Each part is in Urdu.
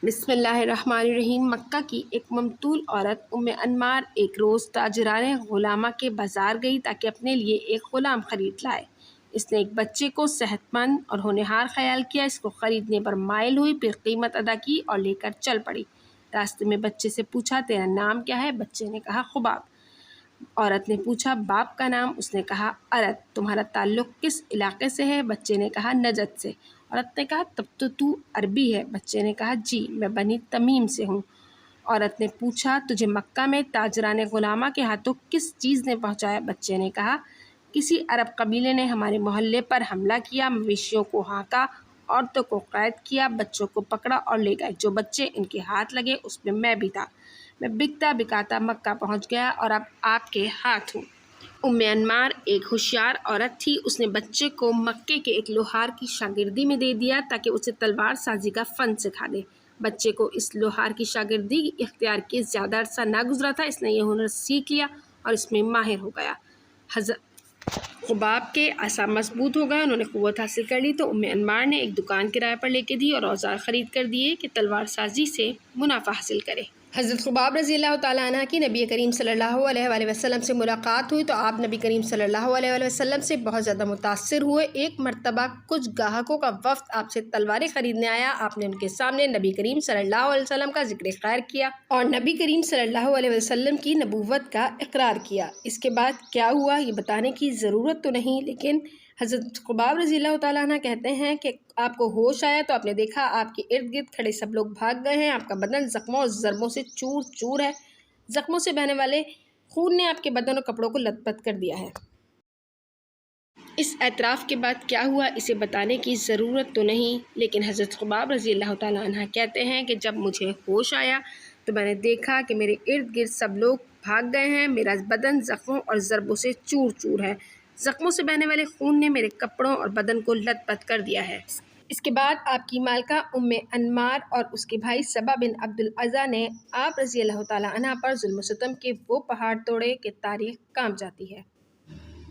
بسم اللہ الرحمن الرحیم۔ مکہ کی ایک ممتول عورت ام انمار ایک روز تاجران غلامہ کے بازار گئی تاکہ اپنے لیے ایک غلام خرید لائے۔ اس نے ایک بچے کو صحت مند اور ہونہار خیال کیا، اس کو خریدنے پر مائل ہوئی، پھر قیمت ادا کی اور لے کر چل پڑی۔ راستے میں بچے سے پوچھا، تیرا نام کیا ہے؟ بچے نے کہا خباب۔ عورت نے پوچھا، باپ کا نام؟ اس نے کہا ارت۔ تمہارا تعلق کس علاقے سے ہے؟ بچے نے کہا نجد سے۔ عورت نے کہا تب تو عربی ہے۔ بچے نے کہا جی، میں بنی تمیم سے ہوں۔ عورت نے پوچھا، تجھے مکہ میں تاجران غلامہ کے ہاتھوں کس چیز نے پہنچایا؟ بچے نے کہا کسی عرب قبیلے نے ہمارے محلے پر حملہ کیا، مویشیوں کو ہانکا، عورتوں کو قید کیا، بچوں کو پکڑا اور لے گئے۔ جو بچے ان کے ہاتھ لگے اس میں بھی تھا۔ میں بکتا بکاتا مکہ پہنچ گیا اور اب آپ کے ہاتھ ہوں۔ ام انمار ایک ہوشیار عورت تھی۔ اس نے بچے کو مکے کے ایک لوہار کی شاگردی میں دے دیا تاکہ اسے تلوار سازی کا فن سکھا دے۔ بچے کو اس لوہار کی شاگردی اختیار کیے زیادہ عرصہ نہ گزرا تھا، اس نے یہ ہنر سیکھ لیا اور اس میں ماہر ہو گیا۔ حضرت خباب کے اعصاب مضبوط ہو گئے، انہوں نے قوت حاصل کر لی تو ام انمار نے ایک دکان کرائے پر لے کے دی اور اوزار خرید کر دیے کہ تلوار سازی سے منافع حاصل کرے۔ حضرت خباب رضی اللہ تعالیٰ عنہ کی نبی کریم صلی اللہ علیہ وآلہ وسلم سے ملاقات ہوئی تو آپ نبی کریم صلی اللہ علیہ وآلہ وسلم سے بہت زیادہ متاثر ہوئے۔ ایک مرتبہ کچھ گاہکوں کا وفد آپ سے تلواریں خریدنے آیا، آپ نے ان کے سامنے نبی کریم صلی اللہ علیہ وسلم کا ذکر خیر کیا اور نبی کریم صلی اللہ علیہ وسلم کی نبوت کا اقرار کیا۔ اس کے بعد کیا ہوا یہ بتانے کی ضرورت تو نہیں، لیکن حضرت خباب رضی اللہ تعالیٰ عنہ کہتے ہیں کہ آپ کو ہوش آیا تو آپ نے دیکھا آپ کے ارد گرد کھڑے سب لوگ بھاگ گئے ہیں، آپ کا بدن زخموں اور ضربوں سے چور چور ہے، زخموں سے بہنے والے خون نے آپ کے بدن اور کپڑوں کو لت پت کر دیا ہے۔ اس اعتراف کے بعد کیا ہوا اسے بتانے کی ضرورت تو نہیں، لیکن حضرت خباب رضی اللہ تعالیٰ عنہ کہتے ہیں کہ جب مجھے ہوش آیا تو میں نے دیکھا کہ میرے ارد گرد سب لوگ بھاگ گئے ہیں، میرا بدن زخموں اور ضربوں سے چور چور ہے، زخموں سے بہنے والے خون نے میرے کپڑوں اور بدن کو لت پت کر دیا ہے۔ اس کے بعد آپ کی مالکہ ام انمار اور اس کے بھائی سبا بن عبد العزیٰ نے آپ رضی اللہ تعالیٰ عنہ پر ظلم و ستم کے وہ پہاڑ توڑے کہ تاریخ کانپ جاتی ہے۔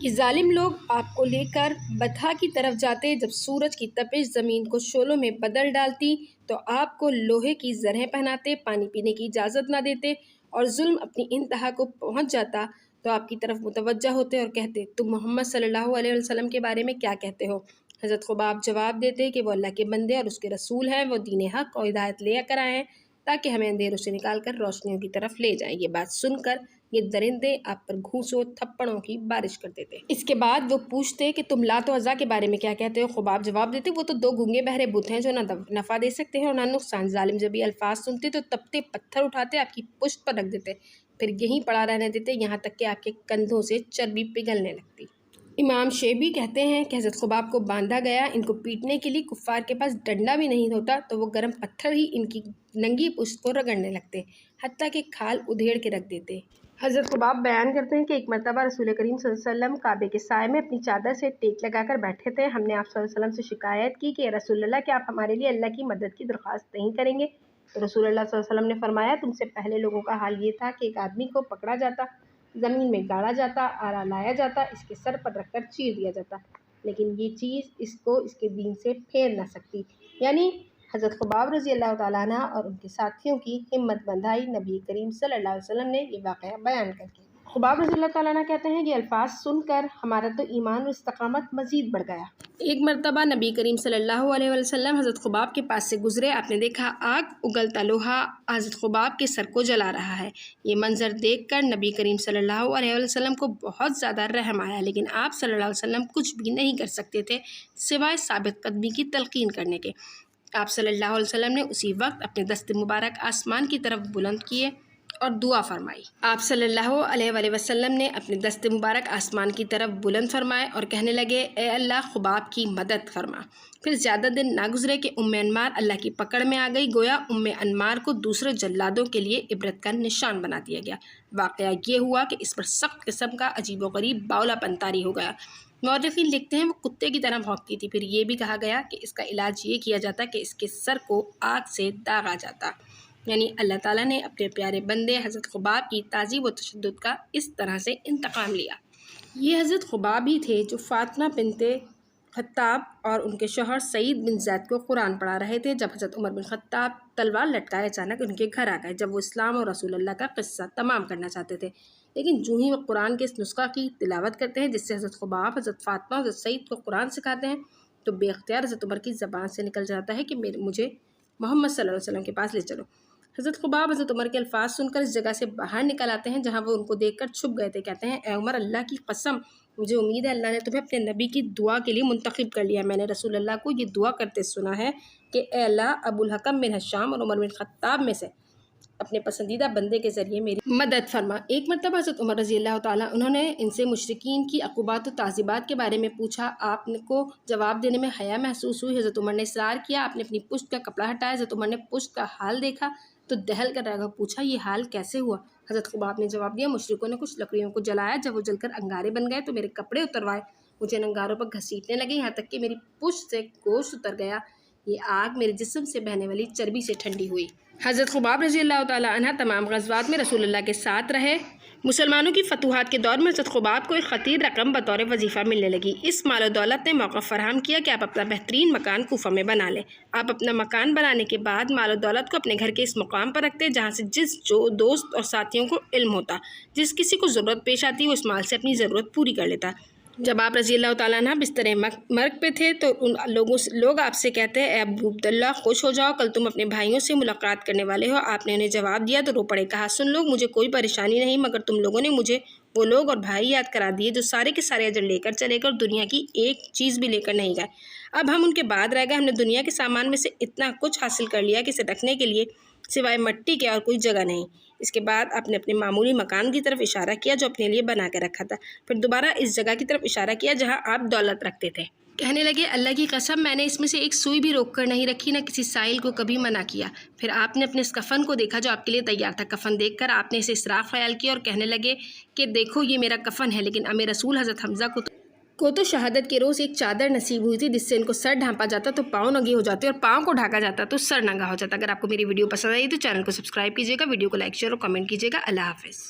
یہ ظالم لوگ آپ کو لے کر بطحا کی طرف جاتے، جب سورج کی تپش زمین کو شعلوں میں بدل ڈالتی تو آپ کو لوہے کی زرہیں پہناتے، پانی پینے کی اجازت نہ دیتے اور ظلم اپنی انتہا کو پہنچ جاتا تو آپ کی طرف متوجہ ہوتے اور کہتے تم محمد صلی اللہ علیہ وسلم کے بارے میں کیا کہتے ہو؟ حضرت خباب جواب دیتے کہ وہ اللہ کے بندے اور اس کے رسول ہیں، وہ دین حق اور ہدایت لے کر آئے ہیں تاکہ ہمیں اندھیروں سے نکال کر روشنیوں کی طرف لے جائیں۔ یہ بات سن کر یہ درندے آپ پر گھوسوں تھپڑوں کی بارش کر دیتے۔ اس کے بعد وہ پوچھتے کہ تم لات و عزا کے بارے میں کیا کہتے ہو؟ خباب جواب دیتے وہ تو دو گونگے بہرے بت ہیں جو نہ نفع دے سکتے ہیں اور نہ نقصان۔ ظالم جب یہ الفاظ سنتے تو تپتے پتھر اٹھاتے آپ کی پشت پر رکھ دیتے، پھر یہیں پڑا رہنے دیتے یہاں تک کہ آپ کے کندھوں سے چربی پگھلنے لگتی۔ امام شیبی کہتے ہیں کہ حضرت خباب کو باندھا گیا، ان کو پیٹنے کے لیے کفار کے پاس ڈنڈا بھی نہیں ہوتا تو وہ گرم پتھر ہی ان کی ننگی پشت کو رگڑنے لگتے، حتیٰ کہ کھال ادھیڑ کے رکھ دیتے۔ حضرت خباب بیان کرتے ہیں کہ ایک مرتبہ رسول کریم صلی اللہ علیہ وسلم کعبے کے سائے میں اپنی چادر سے ٹیک لگا کر بیٹھے تھے۔ ہم نے آپ صلی اللہ علیہ وسلم سے شکایت کی کہ رسول اللہ کیا آپ ہمارے لیے اللہ کی مدد کی درخواست نہیں کریں گے؟ تو رسول اللہ صلی اللہ علیہ وسلم نے فرمایا تم سے پہلے لوگوں کا حال یہ تھا کہ ایک آدمی کو پکڑا جاتا، زمین میں گاڑا جاتا، آرا لایا جاتا، اس کے سر پر رکھ کر چیر دیا جاتا، لیکن یہ چیز اس کو اس کے دین سے پھیر نہ سکتی۔ یعنی حضرت خباب رضی اللہ تعالیٰ عنہ اور ان کے ساتھیوں کی ہمت بندھائی نبی کریم صلی اللہ علیہ وسلم نے یہ واقعہ بیان کر کے۔ خباب رضی اللہ تعالیٰ عنہ کہتے ہیں یہ الفاظ سن کر ہمارا تو ایمان اور استقامت مزید بڑھ گیا۔ ایک مرتبہ نبی کریم صلی اللہ علیہ وسلم حضرت خباب کے پاس سے گزرے، آپ نے دیکھا آگ اگلتا لوہا حضرت خباب کے سر کو جلا رہا ہے۔ یہ منظر دیکھ کر نبی کریم صلی اللہ علیہ وسلم کو بہت زیادہ رحم آیا، لیکن آپ صلی اللہ علیہ وسلم کچھ بھی نہیں کر سکتے تھے سوائے ثابت قدمی کی تلقین کرنے کے۔ آپ صلی اللہ علیہ وسلم نے اسی وقت اپنے دست مبارک آسمان کی طرف بلند کیے اور دعا فرمائی۔ آپ صلی اللہ علیہ وآلہ وسلم نے اپنے دست مبارک آسمان کی طرف بلند فرمائے اور کہنے لگے اے اللہ خباب کی مدد فرما۔ پھر زیادہ دن نہ گزرے کہ ام انمار اللہ کی پکڑ میں آ گئی، گویا ام انمار کو دوسرے جلادوں کے لیے عبرت کا نشان بنا دیا گیا۔ واقعہ یہ ہوا کہ اس پر سخت قسم کا عجیب و غریب باولا پن طاری ہو گیا۔ مورخین لکھتے ہیں وہ کتے کی طرح بھونکتی تھی۔ پھر یہ بھی کہا گیا کہ اس کا علاج یہ کیا جاتا کہ اس کے سر کو آگ سے داغا جاتا۔ یعنی اللہ تعالیٰ نے اپنے پیارے بندے حضرت خباب کی تعذیب و تشدد کا اس طرح سے انتقام لیا۔ یہ حضرت خباب ہی تھے جو فاطمہ بنت خطاب اور ان کے شوہر سعید بن زید کو قرآن پڑھا رہے تھے جب حضرت عمر بن خطاب تلوار لٹکائے اچانک ان کے گھر آ گئے جب وہ اسلام اور رسول اللہ کا قصہ تمام کرنا چاہتے تھے، لیکن جو ہی وہ قرآن کے اس نسخہ کی تلاوت کرتے ہیں جس سے حضرت خباب، حضرت فاطمہ، حضرت سعید کو قرآن سکھاتے ہیں، تو بے اختیار حضرت عمر کی زبان سے نکل جاتا ہے کہ مجھے محمد صلی اللہ علیہ وسلم کے پاس لے چلو۔ حضرت خباب حضرت عمر کے الفاظ سن کر اس جگہ سے باہر نکل آتے ہیں جہاں وہ ان کو دیکھ کر چھپ گئے تھے۔ کہتے ہیں، اے عمر، اللہ کی قسم، مجھے امید ہے اللہ نے تمہیں اپنے نبی کی دعا کے لیے منتخب کر لیا۔ میں نے رسول اللہ کو یہ دعا کرتے سنا ہے کہ اے اللہ، ابو الحکم بن حشام اور عمر بن خطاب میں سے اپنے پسندیدہ بندے کے ذریعے میری مدد فرما۔ ایک مرتبہ حضرت عمر رضی اللہ تعالیٰ انہوں نے ان سے مشرکین کی عقوبات و تعذیبات کے بارے میں پوچھا۔ آپ کو جواب دینے میں حیا محسوس ہوئی۔ حضرت عمر نے اصرار کیا، آپ نے اپنی پشت کا کپڑا ہٹایا۔ حضرت عمر نے پشت کا حال دیکھا تو دہل کر رہ گئے، پوچھا یہ حال کیسے ہوا؟ حضرت خباب نے جواب دیا، مشرکوں نے کچھ لکڑیوں کو جلایا، جب وہ جل کر انگارے بن گئے تو میرے کپڑے اتروائے، مجھے ان انگاروں پر گھسیٹنے لگے یہاں تک کہ میری پشت سے گوشت اتر گیا، یہ آگ میرے جسم سے بہنے والی چربی سے ٹھنڈی ہوئی۔ حضرت خباب رضی اللہ تعالیٰ عنہ تمام غزوات میں رسول اللہ کے ساتھ رہے۔ مسلمانوں کی فتوحات کے دور میں حضرت خباب کو ایک خطیر رقم بطور وظیفہ ملنے لگی۔ اس مال و دولت نے موقع فراہم کیا کہ آپ اپنا بہترین مکان کوفہ میں بنا لیں۔ آپ اپنا مکان بنانے کے بعد مال و دولت کو اپنے گھر کے اس مقام پر رکھتے جہاں سے جو دوست اور ساتھیوں کو علم ہوتا، جس کسی کو ضرورت پیش آتی وہ اس مال سے اپنی ضرورت پوری کر لیتا۔ جب آپ رضی اللہ تعالیٰ عنہ بستر مرگ پہ تھے تو ان لوگ آپ سے کہتے ہیں، اے ابو عبداللہ، خوش ہو جاؤ، کل تم اپنے بھائیوں سے ملاقات کرنے والے ہو۔ آپ نے انہیں جواب دیا تو رو پڑے، کہا، سن لوگ، مجھے کوئی پریشانی نہیں، مگر تم لوگوں نے مجھے وہ لوگ اور بھائی یاد کرا دیے جو سارے کے سارے اجر لے کر چلے گئے اور دنیا کی ایک چیز بھی لے کر نہیں گئے۔ اب ہم ان کے بعد رہ گئے، ہم نے دنیا کے سامان میں سے اتنا کچھ حاصل کر لیا کہ اسے رکھنے کے لیے سوائے مٹی کے اور کوئی جگہ نہیں۔ اس کے بعد آپ نے اپنے معمولی مکان کی طرف اشارہ کیا جو اپنے لیے بنا کے رکھا تھا، پھر دوبارہ اس جگہ کی طرف اشارہ کیا جہاں آپ دولت رکھتے تھے۔ کہنے لگے، اللہ کی قسم، میں نے اس میں سے ایک سوئی بھی روک کر نہیں رکھی، نہ کسی سائل کو کبھی منع کیا۔ پھر آپ نے اپنے اس کفن کو دیکھا جو آپ کے لیے تیار تھا۔ کفن دیکھ کر آپ نے اسے اسراف خیال کیا اور کہنے لگے کہ دیکھو یہ میرا کفن ہے، لیکن امیر رسول حضرت حمزہ کو تو شہادت کے روز ایک چادر نصیب ہوئی تھی جس سے ان کو سر ڈھانپا جاتا تو پاؤں ننگے ہو جاتے اور پاؤں کو ڈھانکا جاتا تو سر ننگا ہو جاتا۔ اگر آپ کو میری ویڈیو پسند آئی تو چینل کو سبسکرائب کیجیے گا، ویڈیو کو لائک شیئر اور کمنٹ کیجیے گا۔ اللہ حافظ۔